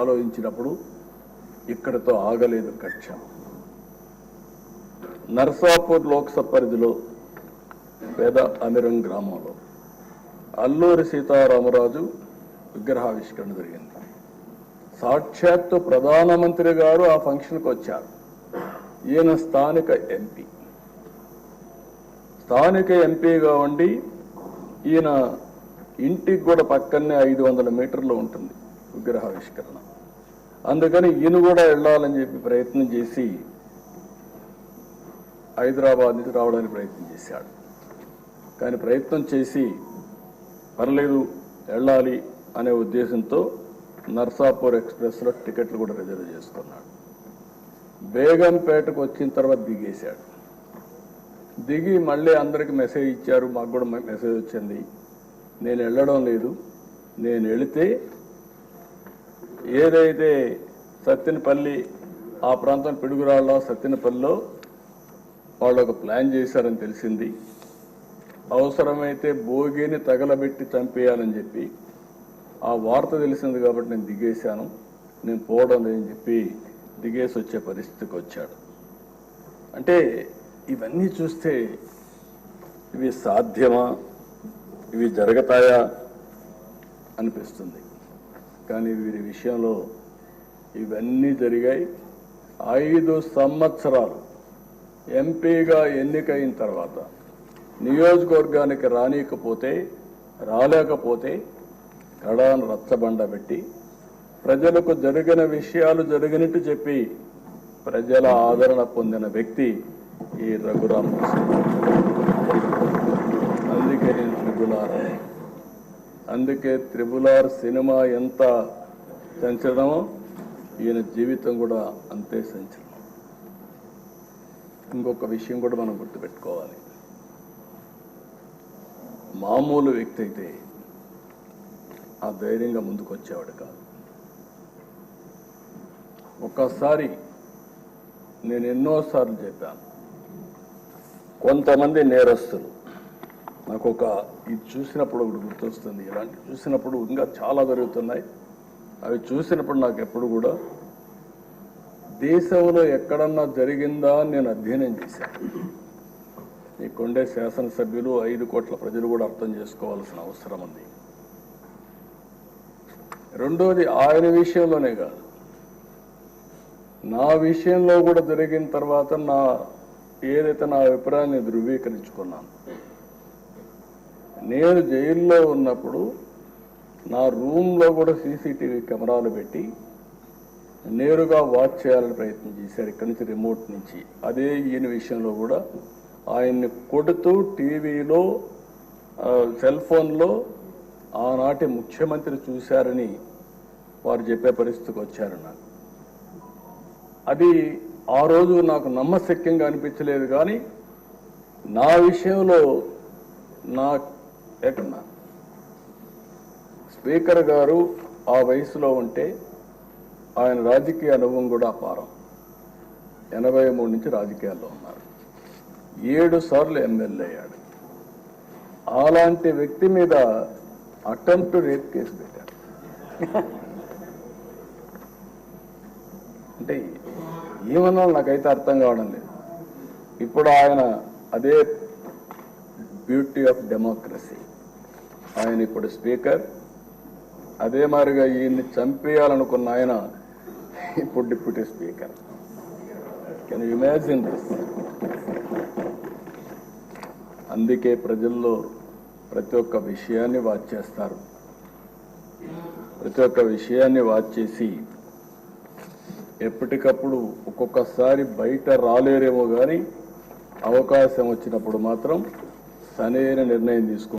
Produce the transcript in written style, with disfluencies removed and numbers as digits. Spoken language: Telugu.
ఆలోచించినప్పుడు ఇక్కడితో ఆగలేదు కక్ష. నర్సాపూర్ లోక్సభ పరిధిలో పేద అమిరం గ్రామంలో అల్లూరి సీతారామరాజు విగ్రహావిష్కరణ జరిగింది. సాక్షాత్తు ప్రధానమంత్రి గారు ఆ ఫంక్షన్కి వచ్చారు. ఈయన స్థానిక ఎంపీగా ఉండి ఈయన ఇంటికి కూడా పక్కనే 500 మీటర్లు ఉంటుంది విగ్రహావిష్కరణ. అందుకని ఈయన కూడా వెళ్ళాలని చెప్పి ప్రయత్నం చేసి హైదరాబాద్ నుంచి రావడానికి ప్రయత్నం చేశాడు. కానీ ప్రయత్నం చేసి పర్లేదు వెళ్ళాలి అనే ఉద్దేశంతో నర్సాపూర్ ఎక్స్ప్రెస్లో టికెట్లు కూడా రిజర్వ్ చేసుకున్నాడు. బేగంపేటకు వచ్చిన తర్వాత దిగేశాడు. దిగి మళ్ళీ అందరికి మెసేజ్ ఇచ్చారు, మాకు కూడా మెసేజ్ వచ్చింది, నేను వెళ్ళడం లేదు, నేను వెళితే ఏదైతే సత్తెనపల్లి ఆ ప్రాంతం పిడుగురాళ్ళ సత్తెనపల్లిలో వాళ్ళు ఒక ప్లాన్ చేశారని తెలిసింది, అవసరమైతే భోగిని తగలబెట్టి చంపేయాలని చెప్పి ఆ వార్త తెలిసింది కాబట్టి నేను దిగేశాను, నేను పోవడం లేదని చెప్పి దిగేసి వచ్చే పరిస్థితికి వచ్చాడు. అంటే ఇవన్నీ చూస్తే ఇవి సాధ్యమా, ఇవి జరుగుతాయా అనిపిస్తుంది. కానీ వీరి విషయంలో ఇవన్నీ జరిగాయి. 5 సంవత్సరాలు ఎంపీగా ఎన్నికైన తర్వాత నియోజకవర్గానికి రాలేకపోతే కడాను రచ్చబండ పెట్టి ప్రజలకు జరిగిన విషయాలు జరిగినట్టు చెప్పి ప్రజల ఆదరణ పొందిన వ్యక్తి ఈ రఘురామకృష్ణ. అందుకే నేను అందుకే త్రిబుల్-ఆర్ సినిమా ఎంత సంచలనమో ఈయన జీవితం కూడా అంతే సంచలనం. ఇంకొక విషయం కూడా మనం గుర్తుపెట్టుకోవాలి. మామూలు వ్యక్తి అయితే ఆ ధైర్యంగా ముందుకు వచ్చేవాడు కాదు. ఒక్కసారి నేను ఎన్నోసార్లు చెప్పాను, కొంతమంది నేరస్తులు నాకు ఇది చూసినప్పుడు ఒకటి గుర్తొస్తుంది. ఇలాంటి చూసినప్పుడు ఇంకా చాలా జరుగుతున్నాయి. అవి చూసినప్పుడు నాకు ఎప్పుడు కూడా దేశంలో ఎక్కడన్నా జరిగిందా అని నేను అధ్యయనం చేశాను. ఇక్కడుండే శాసనసభ్యులు 5 కోట్ల ప్రజలు కూడా అర్థం చేసుకోవాల్సిన అవసరం ఉంది. రెండోది ఆయన విషయంలోనే కాదు, నా విషయంలో కూడా జరిగిన తర్వాత ఏదైతే నా అభిప్రాయాన్ని ధృవీకరించుకున్నాను. నేను జైల్లో ఉన్నప్పుడు నా రూమ్లో కూడా సీసీటీవీ కెమెరాలు పెట్టి నేరుగా వాచ్ చేయాలని ప్రయత్నం చేశారు ఇక్కడి నుంచి, రిమోట్ నుంచి. అదే ఈయన విషయంలో కూడా ఆయన్ని కొడుతూ టీవీలో సెల్ ఫోన్లో ఆనాటి ముఖ్యమంత్రి చూశారని వారు చెప్పే పరిస్థితికి వచ్చారు. నాకు అది ఆ రోజు నాకు నమ్మశక్యంగా అనిపించలేదు. కానీ నా విషయంలో ఎక్కడన్నా స్పీకర్ గారు ఆ వయసులో ఉంటే ఆయన రాజకీయ అనుభవం కూడా అపారం. 83 నుంచి రాజకీయాల్లో ఉన్నారు, 7 సార్లు ఎమ్మెల్యే అయ్యాడు. అలాంటి వ్యక్తి మీద అటెంప్ట్ రేప్ కేసు పెట్టారు. అంటే ఏమన్నా నాకైతే అర్థం కావడం లేదు. ఇప్పుడు ఆయన అదే బ్యూటీ ఆఫ్ డెమోక్రసీ, ఆయన ఇప్పుడు స్పీకర్. అదే మాదిరిగా ఈయన్ని చంపేయాలనుకున్న ఆయన ఇప్పుడు deputy speaker. Can you imagine this? అందుకే ప్రజల్లో ప్రతి ఒక్క విషయాన్ని వాచ్ చేస్తారు. ప్రతి ఒక్క విషయాన్ని వాచ్ చేసి ఎప్పటికప్పుడు ఒక్కొక్కసారి బయట రాలేరేమో కానీ అవకాశం వచ్చినప్పుడు మాత్రం సరైన నిర్ణయం తీసుకుంటారు.